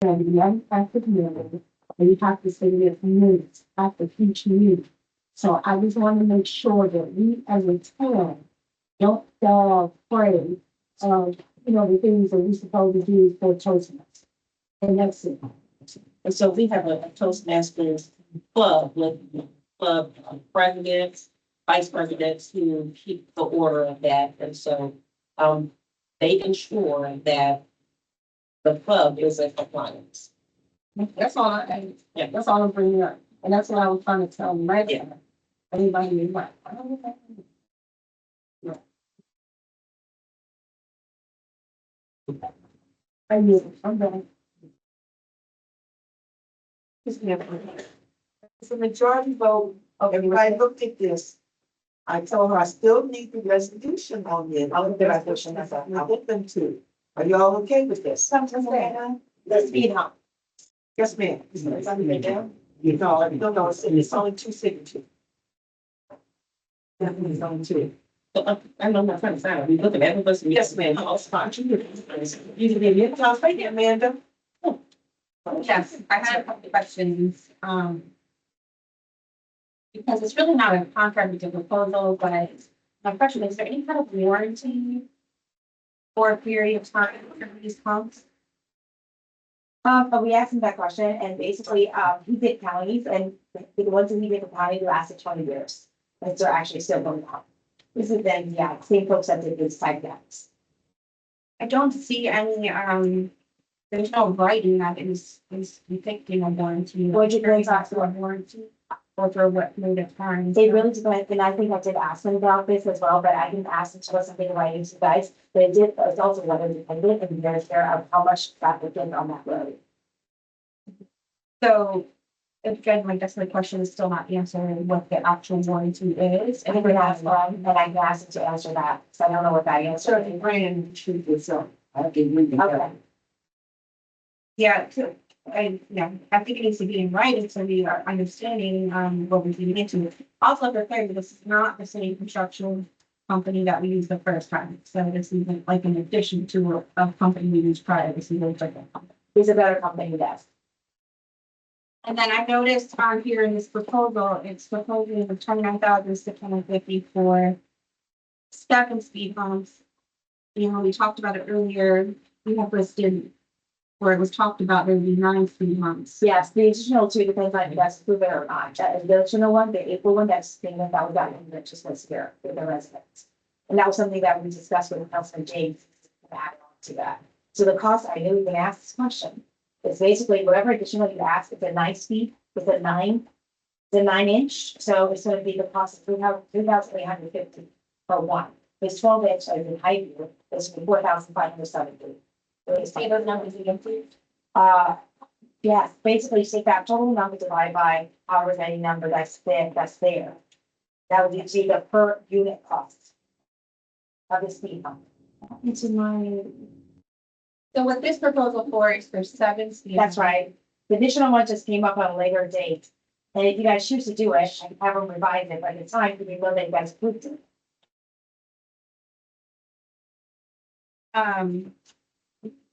and the unaffected community, and you have to say there's minutes after each meeting. So I just want to make sure that we as a town don't fall prey of, the things that we're supposed to do for Toastmasters. And that's it. And so we have a Toastmasters club with club presidents, vice presidents who keep the order of that. And so they ensure that the club is in compliance. That's all that's all I'm bringing up. And that's what I was trying to tell them right Yeah. there. Anybody is like, I don't know. I'm done. It's a majority vote. Everybody looked at this. I told her I still need the resolution on it. I'll get the resolution. I'll get them to. Are you all okay with this? Let's speed hump. Yes, ma'am. No, it's only two signatures. Definitely it's only two. I know my friend's side. We looking at it. Yes, ma'am. I'll start you. You can give me a chance right here, Amanda. Yes, I had a couple of questions, because it's really not a contract with the proposal, but my question is there any kind of warranty for a period of time for these pumps? But we asked him that question and basically, he did counties and the ones that he did the county lasted 20 years. And they're actually still going on. This is then, yeah, same folks that did this type gas. I don't see any, there's no writing that is depicting a warranty. Would you bring that to a warranty? Or for what period of time? They really depend, and I think I did ask them about this as well, but I didn't ask them to put something in writing to you guys. But it did, it's also weather dependent and there's there of how much traffic is on that road. So, again, I guess the question is still not answering what the actual warranty is. I think we asked them, and I can ask them to answer that, so I don't know what that answer Certainly, is. Brandon, shoot this up. I can read it. Okay. Yeah, I think it needs to be in writing, so we are understanding, what we're getting into. Also, for clarity, this is not the same construction company that we used the first time. So this is like an addition to a company we used prior. This is a different company. It's a better company, yes. And then I noticed on here in this proposal, it's proposing the 29,650 for step and speed bumps. We talked about it earlier. We have listed where it was talked about there would be 9 speed bumps. Yes, the additional two depends on if you guys approve it or not. The additional one, the April one, that's the thing that was that one that just was here for the residents. And that was something that we discussed with Councilman James to add on to that. So the cost, I knew you can ask this question. It's basically whatever additional you ask, it's a 9 speed, it's a 9-inch. So it's going to be the cost of 3,850 for one. It's 12 inch, so in height, it's 4,570. See those numbers again, please? Yes, basically take that total number divided by however many number that's there. That would be the per unit cost of the speed bump. Into my. So what this proposal for is for 7 speed. That's right. The additional one just came up on a later date. And if you guys choose to do it, I can have them revise it by the time we know that you guys approved it.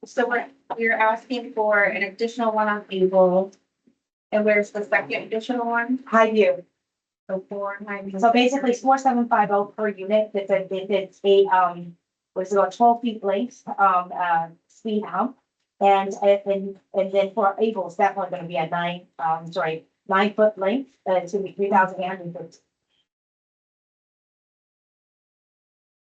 So we're asking for an additional one on Able. And where's the second additional one? High view. So 4 9. So basically it's 4,750 per unit. It's a what's it called, 12 feet length, speed hump. And then for Able, it's definitely gonna be a 9 foot length, it's gonna be 3,850.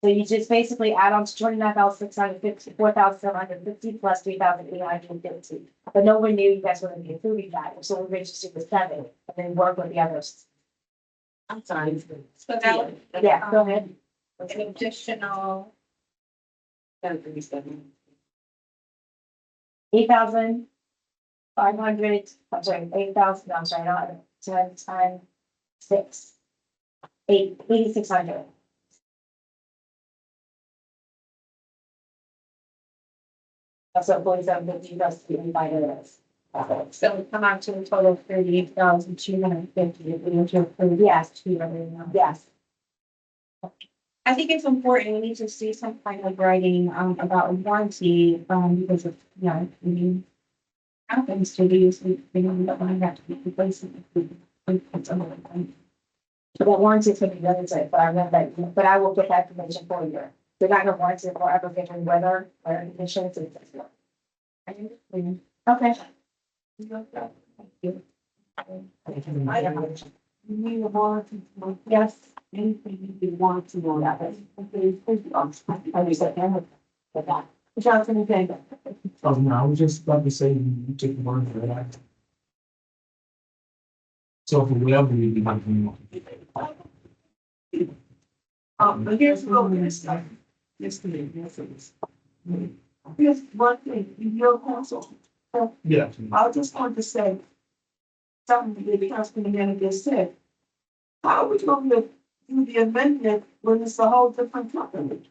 So you just basically add on to 29,650, 4,750 plus 3,850. But nobody knew you guys were gonna be approving that, so we're registered with 7 and then work with the others. I'm sorry. So that would. Yeah, go ahead. An additional, 8,500, I'm sorry, 8,000, I'm sorry, not 10 times 6. 8,600. That's what 4750 plus 3,500 is. so we come out to a total of 38,250 if we were to approve. Yes, 2 everything else. yes. I think it's important, we need to see some kind of writing, about a warranty, because of, I mean, happens to these, they don't have to be replacing. It's another thing. So that warranty is gonna be done, but I remember that, but I will get that information for you. They're not gonna warranty it forever, given weather or conditions. Okay. You need a warranty, Yes. anything you want to know that. I was like, I'm with that. Johnson, anything? Oh, no, I was just about to say, you took the word for that. So for whatever reason, I can. But here's what this stuff. Yesterday, yes, it was. Here's one thing, in your council, Yeah. I just want to say something that the councilman manager said. How are we going to do the amendment when it's a whole different company?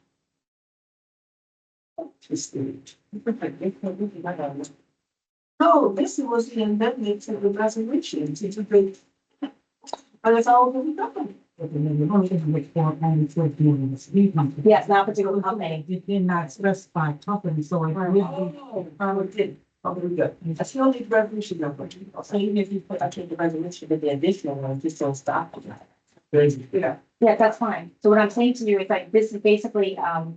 No, this was the amendment to the resolution to the, but it's a whole different company. But then the motion which for only for doing the speed hump. Yes, not particular company. It did not specify company, so it would be. It did. Okay, good. I still need resolution number. So even if you put, I think the resolution with the additional one, just don't stop. Yeah. Yeah, that's fine. So what I'm saying to you is like, this is basically, I'll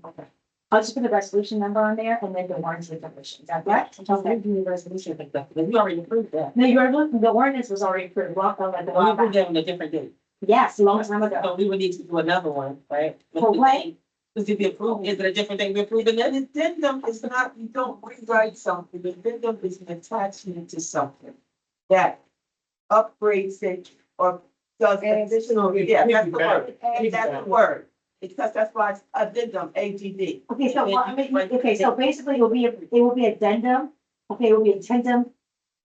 just put the resolution number on there and then the warranty information. Is that correct? So we're doing the resolution, but we already approved that. No, you're looking, the ordinance was already approved. Welcome at the We approved that on a different date. Yes, a long time ago. So we would need to do another one, right? For what? Because if we approve, is it a different thing we approved in An it? addendum is not, you don't rewrite something, the addendum is an attachment to something that upgrades it or does additional, yeah, that's the word. That's the word. Because that's why it's addendum, ADD. Okay, so, okay, so basically it will be addendum, okay, it will be addendum,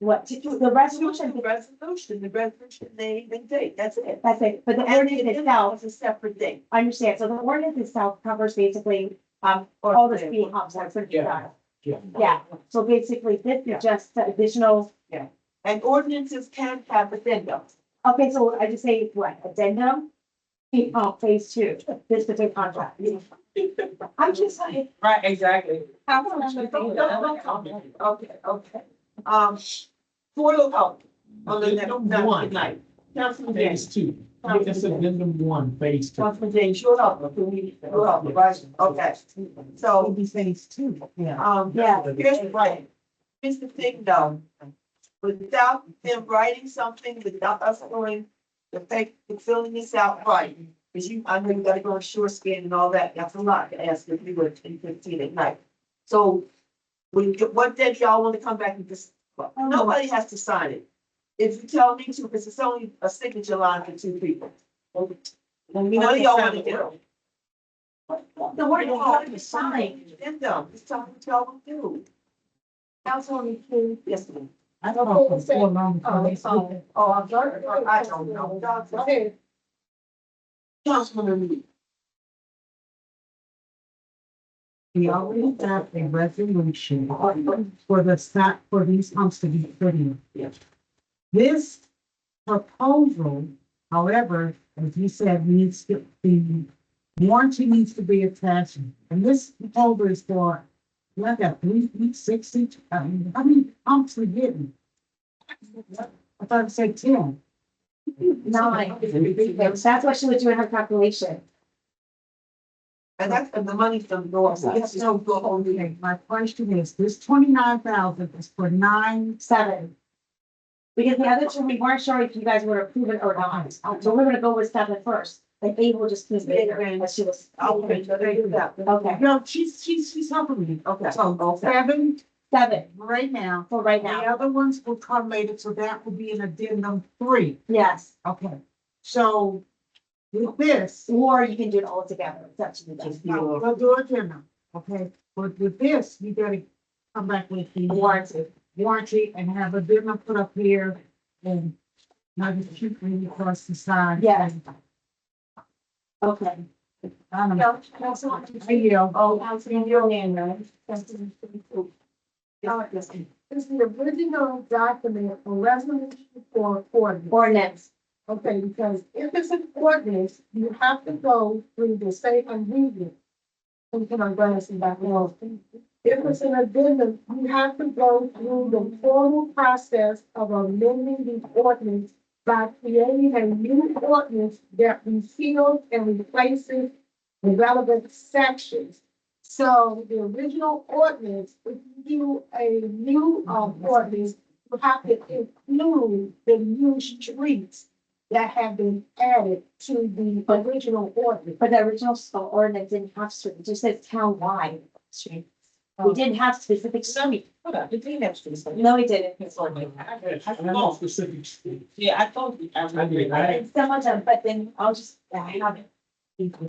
what, to the resolution, The resolution name and date, that's it. that's it, but the And the ordinance addendum itself, is a separate thing. I understand, so the ordinance itself covers basically, all the speed humps, that's what it's done. Yeah. Yeah, so basically this Yeah. is just the additional, And ordinances can have addendums. okay, so I just say what, addendum? Speed hump phase two, this particular contract. I'm just like. Right, exactly. Okay, okay. For the help on the next, Addendum not one. tonight. Councilman James, Phase two. It's addendum one, phase two. Councilman James, you're up, you're up, right? Okay, so, Be phase two, yeah. Yeah. here's the thing though. Without them writing something, without us going, filling this out right. Because I know you gotta go on shore scan and all that, that's a lot to ask if you were 10:15 at night. So, what day y'all wanna come back and just, nobody has to sign it. If you tell me to, because it's only a signature line for two people. What do y'all wanna do? The word is already signed. Then done, it's time what y'all wanna do. Councilwoman King, yes, ma'am. I don't know. For so long. I'm sorry, I don't know. Go ahead. Councilwoman Lee. We already have a resolution for the stop, for these humps to be put in. Yes. This proposal, however, as you said, needs to be, warranty needs to be attached. And this proposal is for, like a 3 feet, 6 feet, how many humps we getting? I thought it said 10. 9. That's what she was doing her calculation. And that's, and the money's gonna go up, so yes, no, go on there. Okay, my question is, this 29,000 is for 9. 7. Because the other two, we weren't sure if you guys would approve it or not. So we're gonna go with 7 first. And 8 will just keep it there, as she was. Okay, so they do that. Okay, No, she's helping me. Okay. So 7 7 right now. for right The now. other ones will come later, so that will be an addendum 3. Yes, Okay, so with this, or you can do it all together. It's up to you guys. we'll do addendum, okay? But with this, you gotta come back with the warranty and have addendum put up here and not just shoot me across the side. Yeah. Okay. I don't know. Hey, you know, Oh, Councilman, your name, right? Councilman, yes, ma'am. This is the original document for resolution for ordinance. Ordinance. Okay, because if it's an ordinance, you have to go through the safe and read it. And put my glasses back on. If it's an addendum, you have to go through the formal process of amending the ordinance by creating a new ordinance that repeals and replaces the relevant sections. So the original ordinance, if you do a new ordinance, you have to include the new streets that have been added to the original ordinance. But the original ordinance didn't have street, it just says townwide street. We didn't have specific street. Hold on, it didn't have to be something. No, we didn't. It's on my- I know specific street. Yeah, I told you. I did, I- And some of them, but then I'll just, I have it.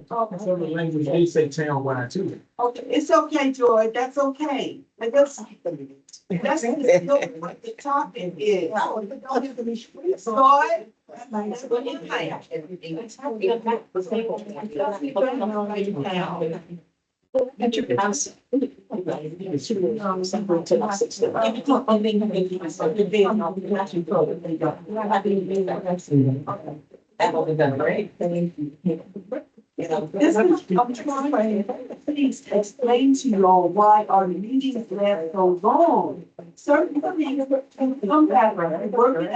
Some of the language, they say townwide too. Okay, it's okay, Joy, that's okay. And that's no, what the topic is. Joy? That's what it That would be done, right? This is, I'm trying to please explain to you all why our meetings last so long. Certain things can come back and work it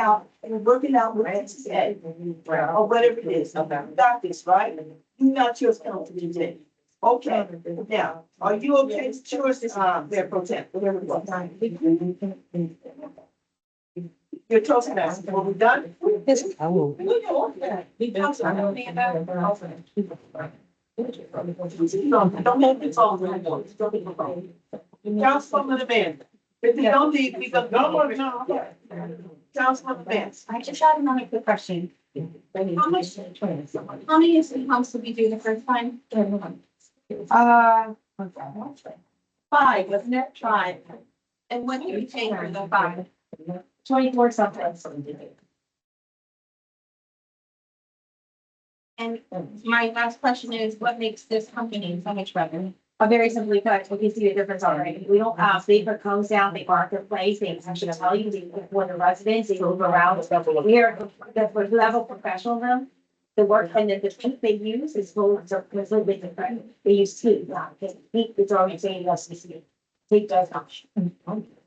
out with this said, or whatever it is. You got this, right? You got yours counted today. Okay, now, are you okay with yours, Mayor Pro Tem? Your Toastmasters, were we done? I will. Don't make the phone anymore. Councilwoman Amanda, if you don't need, we go. Councilwoman Amanda. I just had another quick question. How many Speedhumps did we do the first time? Five, wasn't it? Five. And what did we pay for the five? 24 something. And my last question is, what makes this company so much better? Very simply put, we can see the difference already. We don't have, Safer comes down, they mark their place, they actually tell you, they, when the residents, they move around. We are the level professional. The work and then the peak they use is completely different. They use heat, not heat, it's already saying less heat. Heat does not.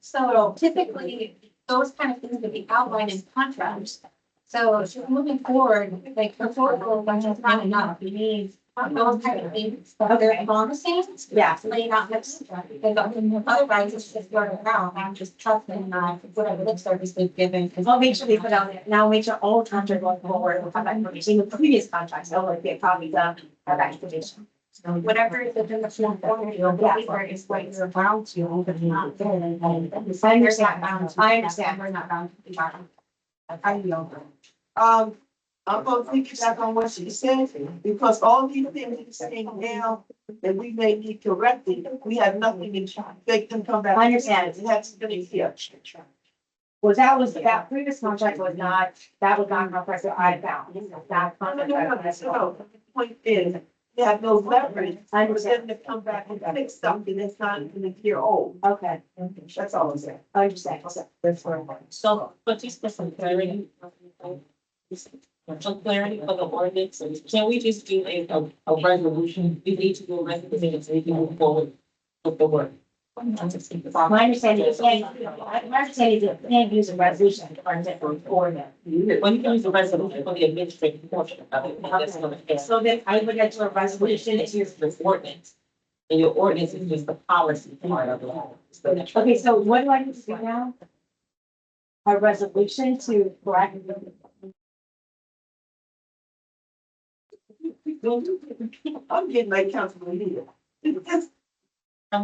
So typically, those kind of things would be outlined in contracts. So moving forward, like proposal, budget's not enough, we need those kind of things. They're promising, Yeah. laying out next, and otherwise it's just going around, I'm just trusting, whatever lip service they've given. I'll make sure they put out there. Now make sure all contracts going forward will have that information. The previous contracts, they'll like get copies of that information. Whatever is within the form, whatever is what you're bound to, but not there. I understand. I understand. We're not bound to be bound. I know. I'm gonna piggyback on what she said, because all these things you're saying now that we may need correcting, we have nothing in trying, they can come back. I understand. It has to be here. Well, that previous contract was not, that was not compressed, I found. That contract. No, the point is, they have no leverage, I for them understand. to come back and fix something that's not even a year old. Okay, That's all I'm saying. I understand. That's what I'm saying. So, but just for some clarity. For clarity for the ordinance, can we just do a resolution? We need to do a resolution so we can move forward with the work. My understanding is, my understanding is you can't use a resolution to run different ordinance. When you use the resolution for the administrative portion of it, that's gonna happen. So then I would get to a resolution It's just the ordinance. And your ordinance is just the policy part of it. Okay, so what do I need to do now? A resolution to correct. I'm getting like Councilman Leader. Because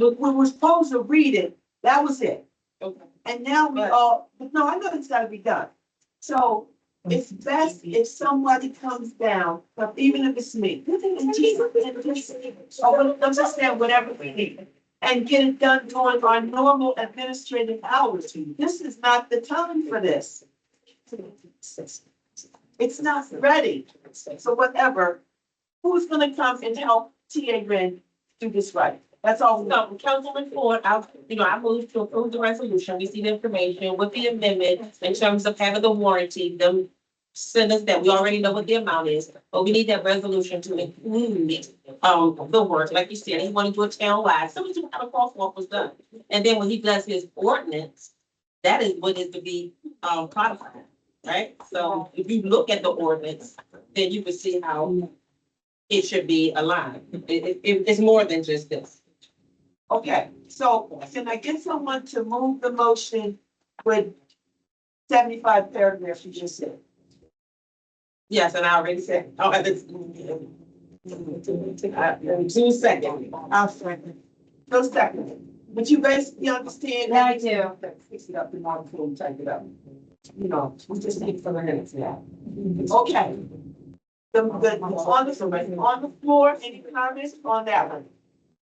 we were supposed to read it, that was it. Okay. And now we all, but no, I know it's gotta be done. So it's best if somebody comes down, even if it's me, and just, or understand whatever we need. And get it done during our normal administrative hours. This is not the time for this. It's not ready. So whatever, who's gonna come and help TA Red do this right? That's all. So, Councilman Ford, I moved to approve the resolution. We see the information with the amendment in terms of having the warranty, them send us that. We already know what the amount is, but we need that resolution to include, the work, like you said, he wanted to do a town-wide, similar to how the crosswalk was done. And then when he does his ordinance, that is what is to be, codified, right? So if you look at the ordinance, then you can see how it should be aligned. It's more than just this. Okay, so can I get someone to move the motion with 75 paragraphs you just said? Yes, and I already said, oh, and it's. 2 seconds. I'll second. No second. But you basically understand. Yeah, I do. Fix it up and I'll type it up. You know, we just need for the minutes now. Okay. On the floor, any comments on that one?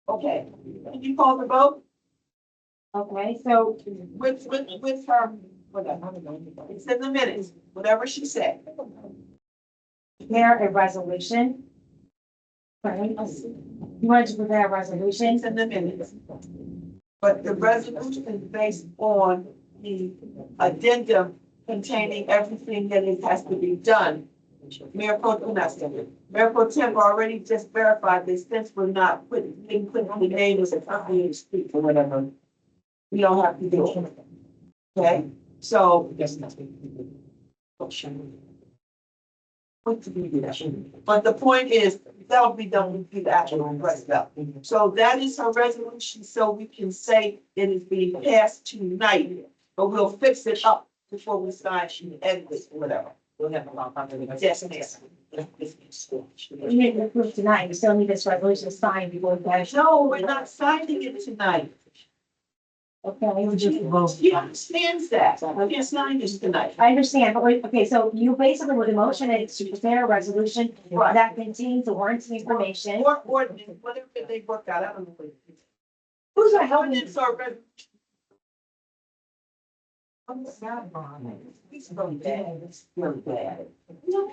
Okay, can you call the vote Okay, so with her, whatever, it's in the minutes, whatever she said. prepare a resolution. Right? You want to prepare a resolution? It's in the minutes. But the resolution is based on the addendum containing everything that it has to be done. Mayor Pro Tem already just verified this, since we're not didn't put the name as a company to speak or whatever. We don't have to do it. Okay, so. But the point is, that'll be done with the actual resolution. So that is her resolution, so we can say it is being passed tonight, but we'll fix it up before we sign and edit it or whatever. We'll have a lot of. Yes, yes. You need to approve tonight. You still need this resolution signed before we finish. No, we're not signing it tonight. Okay. She understands that. We can't sign this tonight. I understand, but wait, okay, so you basically, with the motion is to prepare a resolution Right. that contains the warranty information. Or ordinance, whatever they work out, I don't know what it is. Who's gonna help me? Ordinance or resolution. It's really bad. It's really bad. No,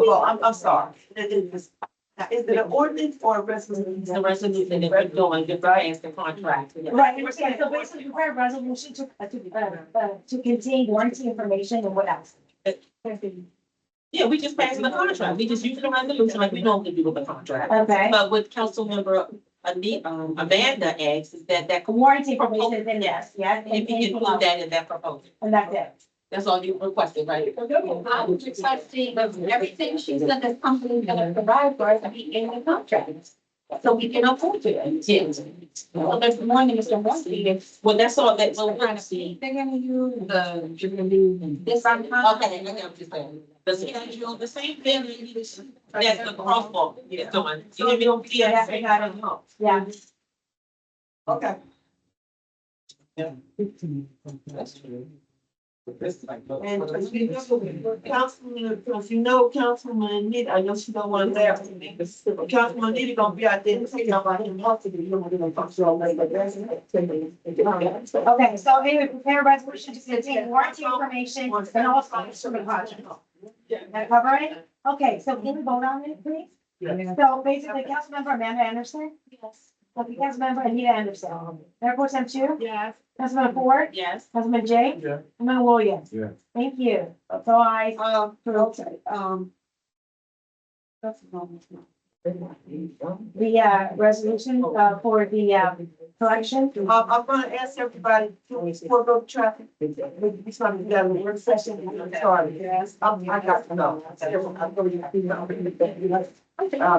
well, I'm sorry. Is it an ordinance or a resolution? The resolution that we're doing, the variance, the contract. Right, I understand, so basically prepare a resolution to contain warranty information and what else? Yeah, we just passed the contract. We just used the resolution like we normally do with the contract. Okay, But what Councilmember Amanda asks is that warranty information is in this, yeah? if you can include that in that proposal. And that's it. That's all you requested, right? I was requesting that everything she said this company is gonna provide for us be in the contract. So we can afford it. Yes. Well, there's one, Mr. Murphy, Well, that's all that what we'll kind of see. fee they're gonna use, you're gonna do this on contract. Okay, I get what you're saying. The schedule, the same thing that the crosswalk is doing. You hear me? Yeah, I got it. Yeah, Okay. That's true. And Councilman Anita, I know she don't want to laugh at me, but Councilman Anita gonna be out there saying about him, possibly, you know, we're gonna talk to her later, but that's it. okay, so anyway, prepare a resolution to contain warranty information and also from the project. That cover it? Okay, so can we vote on it, please? So basically, Councilmember Amanda Anderson? Yes. Okay, Councilmember Anita Anderson. Mayor Pro Tem Chu? Yes. Councilmember Ford? Yes. Councilman Jay? Yeah. Councilman Williams? Yeah. Thank you. So I, Okay, the resolution for the collection. I'm gonna ask everybody to forego traffic. We're trying to get a work session and I'm sorry. Yes, I got to know.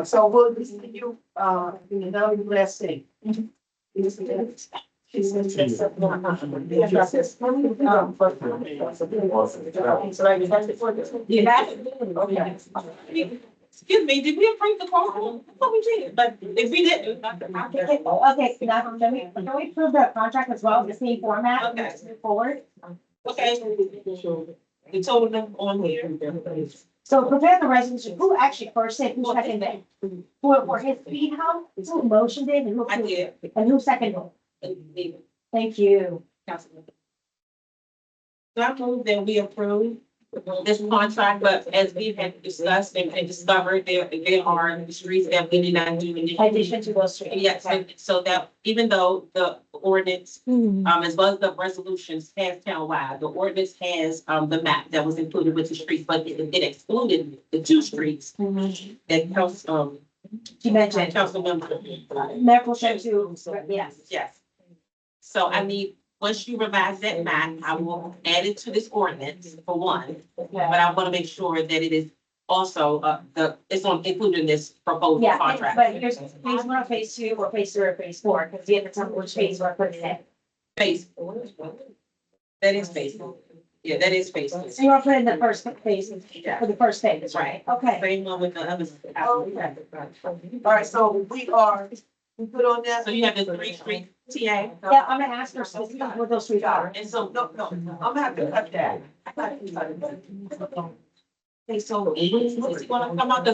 So we'll listen to you, in the last thing. She said something. Okay. Excuse me, did we approve the crosswalk? I thought we did, but if we didn't. Okay, now, can we approve the contract as well, the same format? Okay. Let's move forward. Okay. The total number on here. So prepare the resolution. Who actually first said, who seconded? For his speed hump, who motioned it and who? I did. And who seconded? Thank you. Councilman. So I move that we approve this contract, but as we had discussed and discovered, there are streets that we did not do. In addition to those streets. Yes, so that even though the ordinance, as well as the resolutions has townwide, the ordinance has, the map that was included with the streets, but it excluded the two streets that council, You mentioned, council member. medical center too, yes. Yes. So I need, once you revise that map, I will add it to this ordinance for one, but I want to make sure that it is also, it's on, included in this proposed Yeah, contract. but here's phase one or phase two or phase three or phase four, because you have to tell me which phase we're putting in. Phase. That is phase. Yeah, that is phase. So you want to put in the first phase for the first phase, right? Okay. Same one with the others. All right, so we put on that. So you have the three street TA. Yeah, I'm gonna ask her specifically what those streets are. And so, No, I'm gonna have to cut that. okay, so, what's gonna come out the?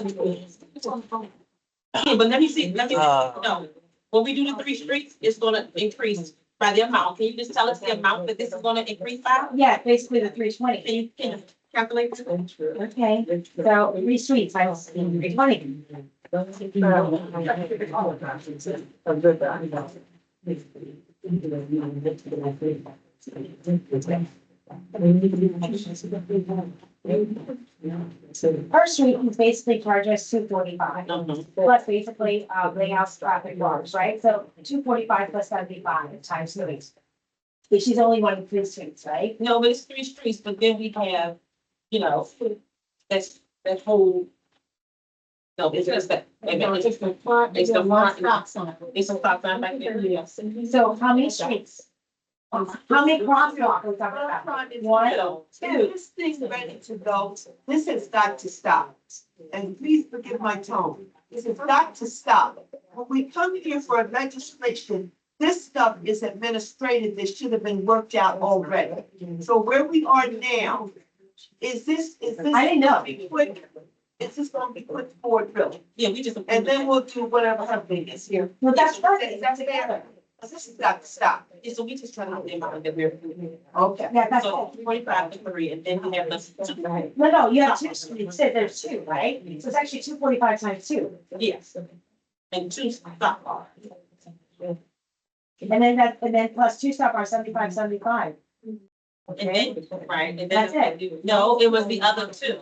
Yeah, but let me see, no, when we do the three streets, it's gonna increase by the amount. Can you just tell us the amount that this is gonna increase by? Yeah, basically the 320. Can you calculate? Okay, so three streets, I was 320. Per street, he's basically charged us 245. Plus basically, layouts, traffic bars, right? So 245 plus 75 times three. But she's only wanting three streets, right? No, but it's three streets, but then we have, you know, that whole. No, it's just that, It's the front, It's the one front. stop sign. it's a stop sign back there, yes. So how many streets? How many crosswalks are we talking about? One, Two. This thing's ready to go. This has got to stop. And please forgive my tone. This has got to stop. When we come here for legislation, this stuff is administrative. This should have been worked out already. So where we are now, is this? I didn't know. Is this gonna be put forward really? Yeah, we just. And then we'll do whatever happening is here. well, that's perfect, that's together. This has got to stop. Yeah, so we just trying to get the amount that we're. Okay. Yeah, that's So it. 25 to 3, and then we have the. No, you have two streets, so there's two, right? So it's actually 245 times two. Yes. And two stop bars. And then plus two stop are 75. And then, right, and That's then, no, it was the other two.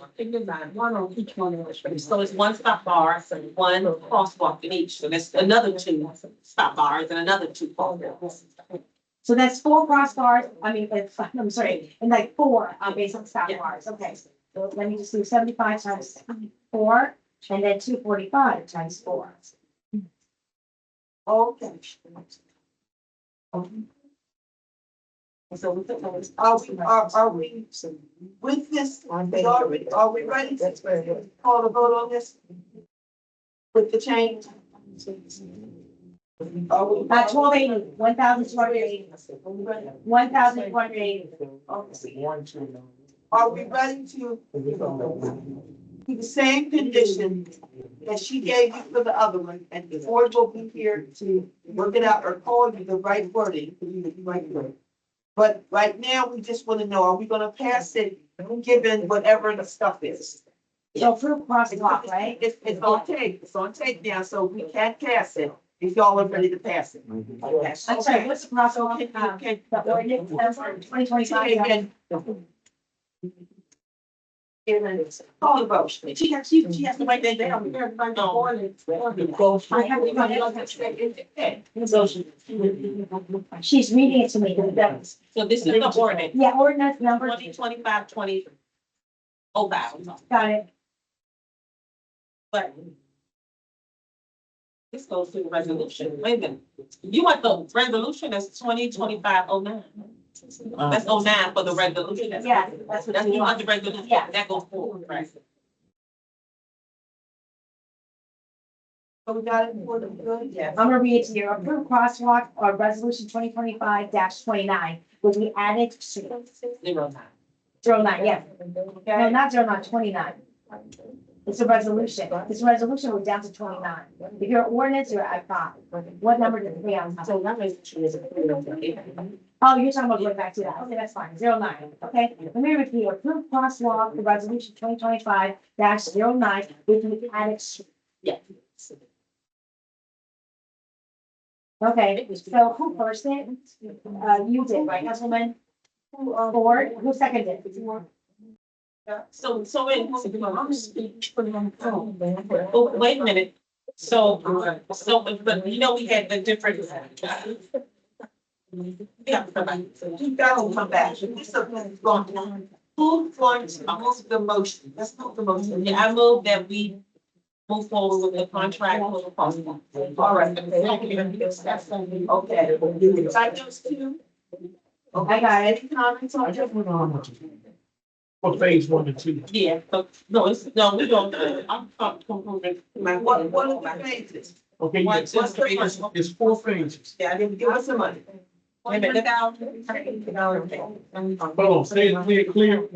One on each one of the streets. So it's one stop bar, one crosswalk in each, so that's another two stop bars and another two crosswalks. So that's four crossbars, I'm sorry, and like four, basic stop bars, okay. So let me just do 75 times four, and then 245 times four. Okay. So Are we with this, are we ready to call the vote on this? With the change? Are we? 1280, 1,280, 1,280. Are we ready to do the same condition that she gave you for the other one? And the board will be here to work it out or call you the right wording for you to right word. But right now, we just want to know, are we gonna pass it, given whatever the stuff is? So approve crosswalk, right? It's on tape now, so we can pass it, if y'all are ready to pass it. I'm sorry, what's the crosswalk, the ordinance number 2025? Call the vote. she has to write that down. I have She's reading it to me, that's, So this is the ordinance, yeah, ordinance number, 2025, 20. Oh, wow, got it. but. This goes to the resolution, wait a minute, you want the resolution that's 2025-09. That's 09 for the resolution. Yeah, that's what That's you the want. other resolution, Yeah. that goes forward, right? So we got it for the good, yes. I'm gonna read it to you. Approve crosswalk or resolution 2025-29 with the added street. 09. 09, yes. No, not 09, 29. It's a resolution. This resolution was down to 29. If you're ordinance, you're at 5. What number does it pay on? So that resolution is approved. Oh, you're talking about going back to that. Okay, that's fine. 09. Okay, let me repeat. Approve crosswalk, the resolution 2025-09 with the added. Yeah. Okay, so who first it? You did, right, Councilman? Ford, who seconded it? So wait, oh, wait a minute. So, but you know, we had the different. Yeah, You gotta come back. This is going on. Who's going to move the motion? Let's move the motion. I move that we move forward with the contract for the Crosswalk. All right. Okay. Like those two? I got it. Any comments on I that? just want to know how much. For phase 1 and 2. Yeah, but no, we don't, I'm confused. What are the phases? Okay, yes, What's the phase? it's 4 phases. Yeah, then give us some money. Wait a minute. Hold on, say it clear.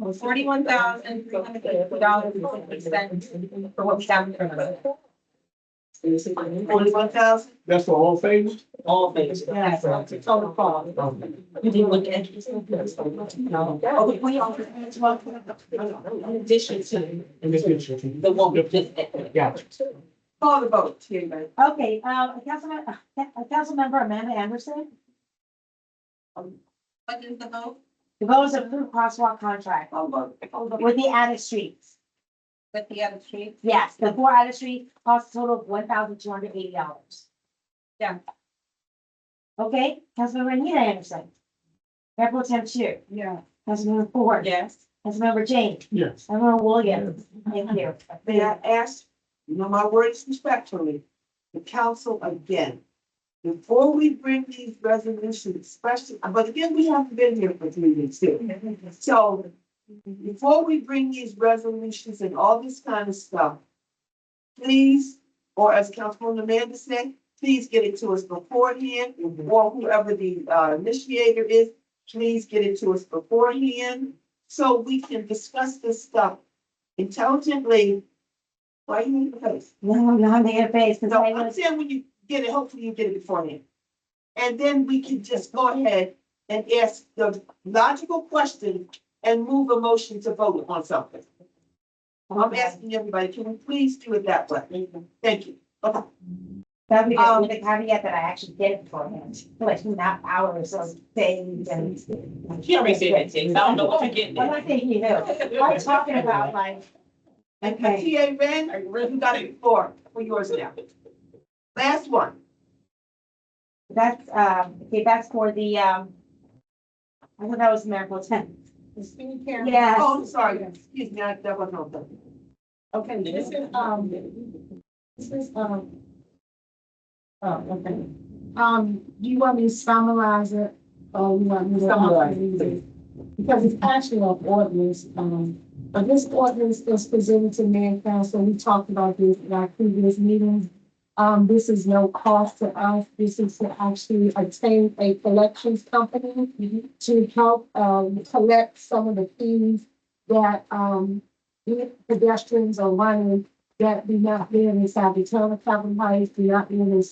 $41,350 for what we have in front of us. 41,000? That's for all phases? All phases. Yeah. Total cost. You didn't look at. No. Oh, we all. In addition to In this picture. the one we just. Gotcha. Call the vote. Okay, Councilmember Amanda Anderson, What is the vote? the vote is approved crosswalk contract with the added streets. With the other streets? Yes, the 4 added streets cost a total of $1,280. Yeah. Okay, Councilmember Anita Anderson. Mayor Pro Tem Chu. Yeah. Councilmember Ford. Yes. Councilmember James. Yes. Councilmember Williams. Thank you. May I ask, you know my words respectfully, the council again, before we bring these resolutions, especially, but again, we haven't been here for 3 weeks too. So before we bring these resolutions and all this kind of stuff, please, or as Councilwoman Amanda said, please get it to us beforehand, or whoever the initiator is, please get it to us beforehand, so we can discuss this stuff intelligently. Why you need the face? No, I'm making a face because No, I I'm was, saying when you get it, hopefully you get it beforehand. And then we can just go ahead and ask the logical question and move a motion to vote on something. I'm asking everybody, can we please do it that way? Thank you. Okay. that'd be good with the caveat that I actually get it beforehand. Like not hours of things and. She already said that, James. I don't know what you're getting Well, I at. think you know. I'm talking about like, And okay, TA Ren, you got it for yours now. Last one. that's, okay, that's for the, I thought that was Mayor Pro Tem. Yes. Oh, I'm sorry, excuse me, that wasn't on the. Okay, this is, oh, okay. Do you want me to summarize it? Or you want me to? Summarize it? Because it's actually an ordinance, but this ordinance is presented to Mayor and Council. We talked about this in our previous meetings. This is no cost to us. This is to actually obtain a collections company to help, collect some of the fees that, pedestrians are running that do not live inside the town of Calvin Heights, do not live in the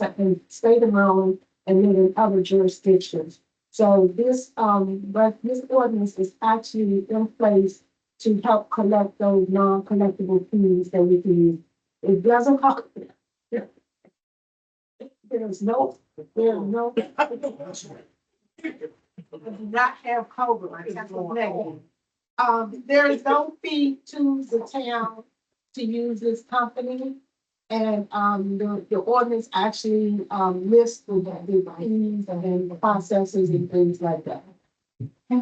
state of Maryland, and live in other jurisdictions. So this, but this ordinance is actually in place to help collect those non-collectible fees that we can use. It doesn't cost. There's no. I do not have COVID, I have no negative. There is no fee to the town to use this company. And, the ordinance actually, lists the fees and then the processes and things like that. We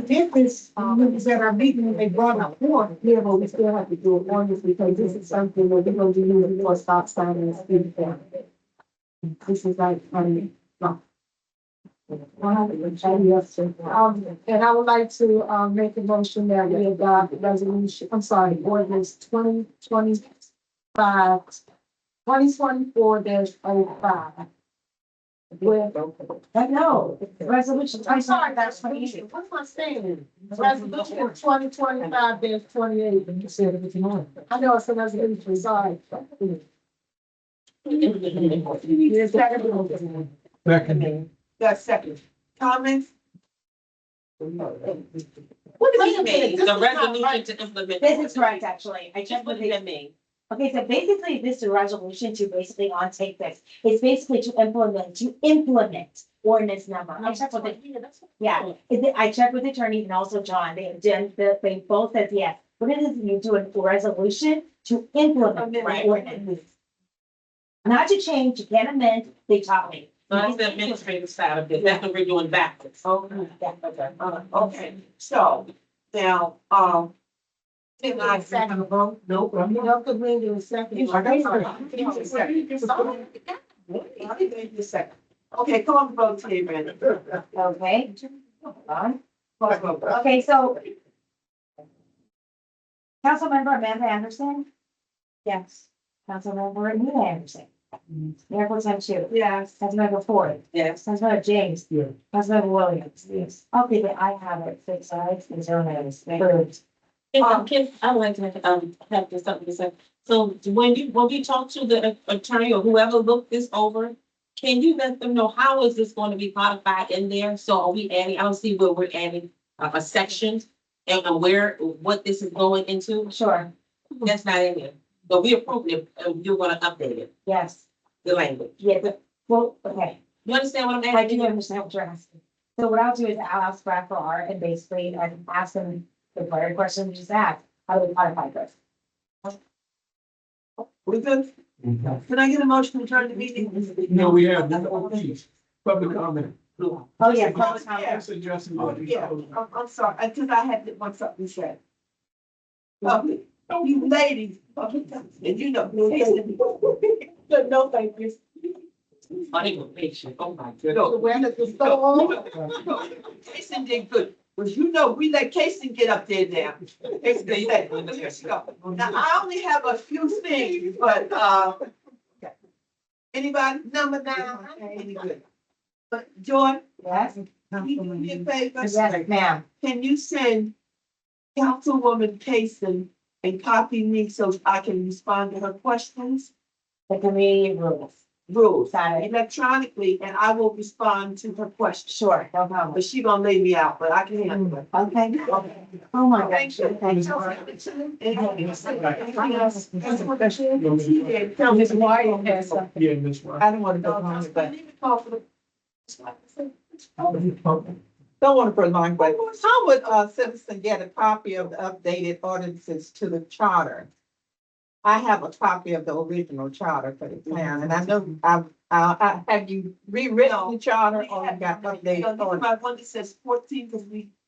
did this, when we was at our meeting, and they brought up more, yeah, but we still have to do it ordinance because this is something that we're going to use for stop sign and speed camera. This is like, no. And I would like to, make a motion that we adopt resolution, I'm sorry, ordinance 2024-05. But no, the resolution, I'm sorry, that's what I'm saying. Resolution 2025-28. You said everything on. I know it's a resolution, sorry. Second. Got second. Comments? What does it mean, the resolution to implement? this is correct, actually. I Just checked what with does the, that mean? okay, so basically this is a resolution to basically on take this. It's basically to implement ordinance number. I checked with it. Yeah, I checked with the attorney and also John, they both said yes. What it is, you do a resolution to implement the Right. ordinance. Not to change, you can't amend, they taught me. So that's the administrative side of it, that's what we're doing backwards. Okay. Yeah. Okay, so now, can I second the vote? Nope, I'm You not. know, because we ain't doing second. I got you. You second. I didn't do second. Okay, come on, vote, Tia Brandon. Okay. Hold on. Call for vote. Okay, so. Councilmember Amanda Anderson? Yes. Councilmember Anita Anderson? Mayor Pro Tem Chu? Yes. Councilmember Ford? Yes. Councilmember James? Yeah. Councilmember Williams? Yes. Okay, then I have it, six ayes, and zero nays. Approved. I would like to, have this something to say. So when we talk to the attorney or whoever looked this over, can you let them know how is this going to be codified in there? So are we adding, I don't see where we're adding a section and where, what this is going into. Sure, That's not in there. But we approved it, and you're gonna update it, yes, the language. yeah, but, well, okay. You understand what I'm I asking? do understand what you're asking. So what I'll do is I'll ask Brad for art and basically I can ask him the very question you just asked. How do we modify this? We good? Can I get a motion to turn the meeting? No, we have, please, public comment. Oh, yeah. public comment. Yeah. Suggesting. Oh, yeah, I'm sorry, because I had to want something to say. Public, you ladies, public, and you know. No, thank you. Unable oh my No. goodness. Awareness is so on. Kason did good, but you know, we let Kason get up there now. Kason did that. Here she go. Now, I only have a few things, but, anybody, number 9, any good? But Joy, Yes, can you do me a favor? yes, ma'am. Can you send Councilwoman Kason and copy me so I can respond to her questions? The committee rules. Rules, Got it. electronically, and I will respond to her questions. Sure, no problem. But she gonna lay me out, but I can handle it. Okay. Oh, my Thank gosh. you. Okay. Ms. Wyatt has something. Yeah, Ms. Wright. I don't want to go on, but. Don't want to prolong, but how would a citizen get a copy of the updated ordinances to the charter? I have a copy of the original charter for the town, and I know have you rewritten the charter or you got updated? My one that says 14, because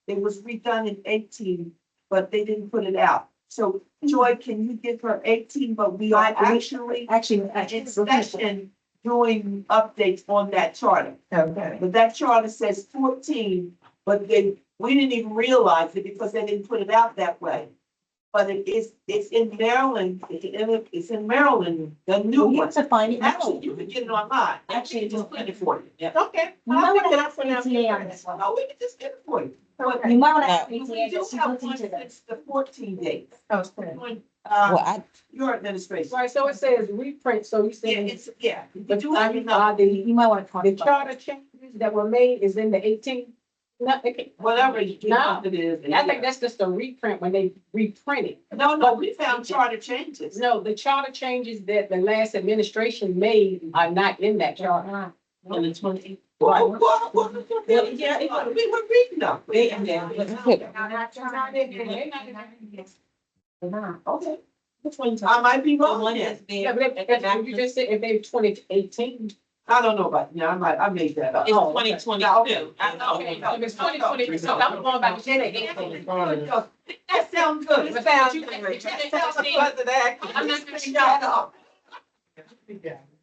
it was redone in 18, but they didn't put it out. So Joy, can you give her 18, but we are actually Actually, in session doing updates on that charter. Okay, But that charter says 14, but we didn't even realize it because they didn't put it out that way. But it's in Maryland, it's in Maryland, the new you one. have to find it Actually, out. you can get it online. Actually, Actually, just get it for you. okay. You might I'll pick want it to up for have now. PTA on this one. No, we can just get it for you. But You might want to have we PTA, do but she have looked one into this. since the 14 dates. Okay. When, Well, your administration. Right, so it says reprint, so you Yeah, said it's, yeah. You the, do have enough, the You might want to talk the about charter changes that were made is in the 18. No, whatever No. it is. I think that's just a reprint when they reprint it. No, we found charter changes. No, the charter changes that the last administration made are not in that charter. On the 20. What? Yeah, We were reading them. Okay, Which one? I might be The wrong one then. that's Yeah, there. but if you just said if they 2018. I don't know about, yeah, I made that up. It's Oh, okay. 2022. Okay, so if it's 2020, so I'm going by the 18. That sounds good. But It sounds you- good. but you That didn't sounds understand. good. That- I'm not gonna Shut up.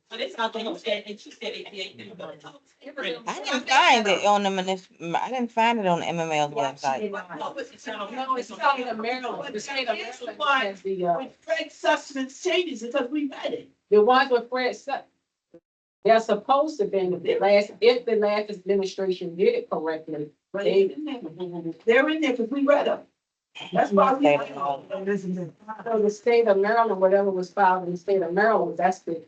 But it's not the, and she said it, I didn't find it on the I didn't find it on the MML's website. No, but it's not- No, it's state of Maryland. The state of It's the Maryland one has With Fred Sussman's changes, because we read it. the ones with Fred Sutton. They're supposed to be, if the last administration did it correctly, But they're in there because we read them. That's why we. so the state of Maryland, whatever was filed in the state of Maryland, that's the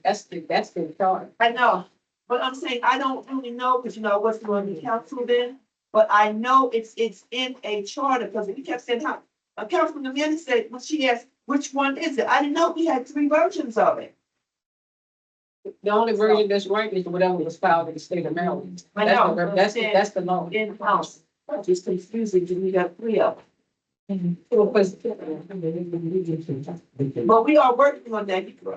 charge. I know, but I'm saying, I don't really know, because I wasn't on the council then, but I know it's in a charter, because we kept saying how, a councilman Amanda said, when she asked, which one is it? I didn't know we had 3 versions of it. The only version that's right is whatever was filed in the state of Maryland. I know. That's the law. In-house, it's confusing, because we got 3 of them. But we are working on that. You can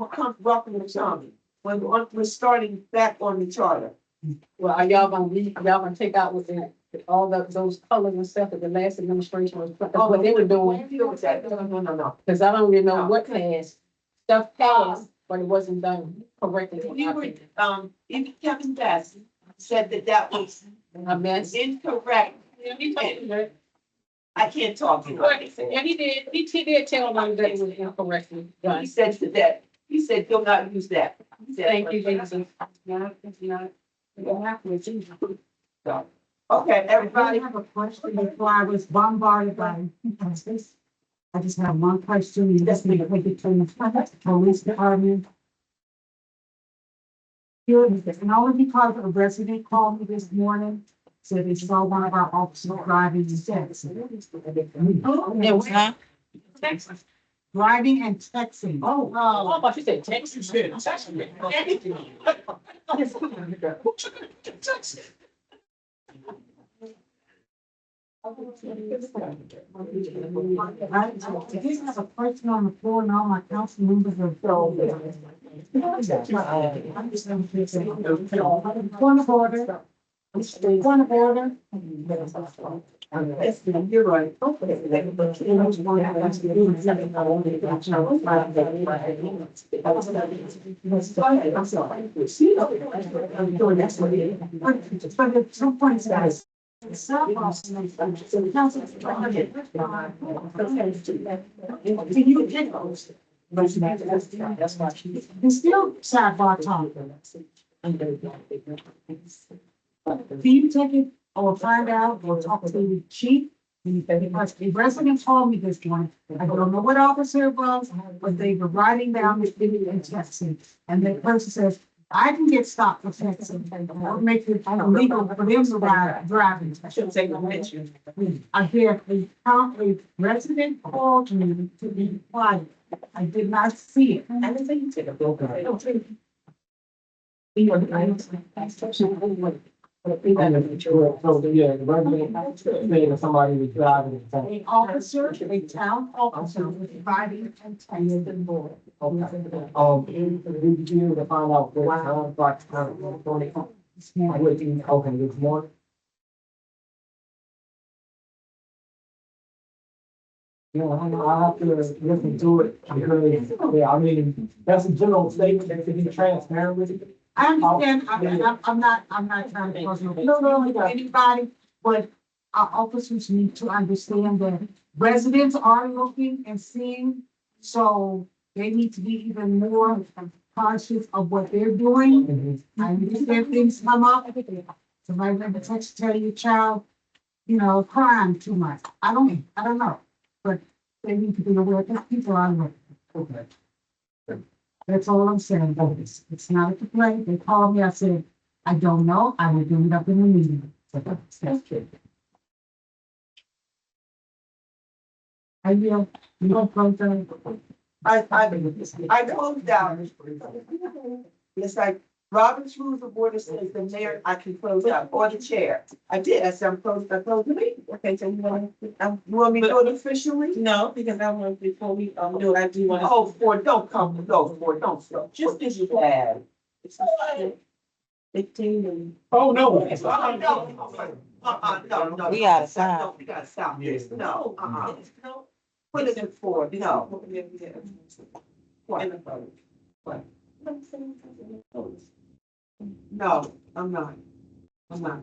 come welcome to Tommy. When we're starting back on the charter. Well, are y'all gonna take out with all those colors and stuff that the last administration was, that's what they were doing. No. Cause I don't really know what passed, stuff passed, but it wasn't done correctly. We were, even Kevin Bass said that was A mess. incorrect. I can't talk. Yeah, he did tell them that it was incorrectly done. He said that, he said, do not use that. He said, Thank you, Jesus. So, okay, I everybody. have a question before I was bombarded by this. I just have one question, and this may take it to the police department. Here, and only because a resident called me this morning, said they saw one of our officers driving in Texas. It was, huh? Driving and texting. Oh, but you said Texas. I didn't have a question on the floor, and all my council members are so. Point of order. Point of order. You're right. But at some point, guys. Can you get those? It's still sidebar talk. Can you take it or find out or talk to the chief? Because the resident told me this one, I don't know what officer it was, but they were writing down this video and texting. And the person says, I can get stopped for texting, or make it illegal for them to ride driving. I should say no mention. I hear a resident called me to be quiet. I did not see it. I didn't think you took a bill. So, yeah, the resident saying somebody was driving. A officer, a town officer was riding and texting the board. Did you to find out what time, but, I wouldn't, okay, there's more. You know, I have to listen to it because, yeah, I mean, that's a general statement that can be transparent with you. I understand, I'm not trying to cause no anybody, but our officers need to understand that residents are looking and seeing, so they need to be even more conscious of what they're doing. I understand things come up, somebody never text tell your child, crying too much. I don't know, but they need to be aware that people are looking. Okay. That's all I'm saying. It's not a complaint. They called me. I said, I don't know. I will bring it up in the meeting. So that's true. I will. You don't close down. I closed out. It's like Robert's rules of order says the mayor, I can close out, or the chair. I did, I said, I closed the meeting. Okay, so you want me to do it officially? No, because I want, before we, do it, I do want to. Oh, Ford, don't come, no, Ford, don't stop, just as you have. It's 15 and. Oh, no. No. We gotta stop. No, we gotta stop this, no, no. What is it for? No. What? No, I'm not. I'm not.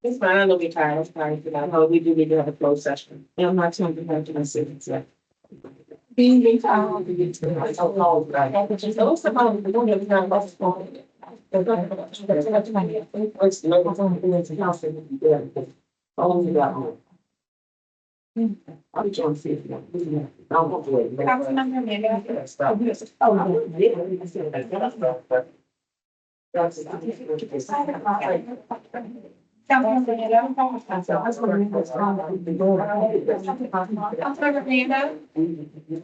It's fine, I know we're tired, I'm tired, but I know we do need to have a closed session. And I'm not trying to have to consider it, yeah. Being tired. Those somebody who don't have time, that's fine. Only that one. I'm trying to see if you want. I'm going to wait. Councilmember Amanda. Councilmember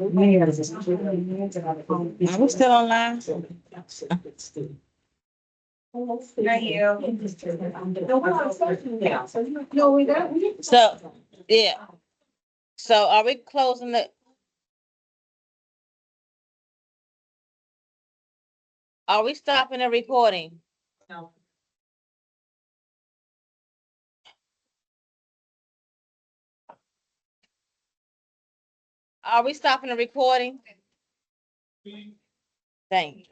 Amanda. Are we still online? Are you? No, we don't. So, yeah. So are we closing the? Are we stopping the recording? Are we stopping the recording? Thank you.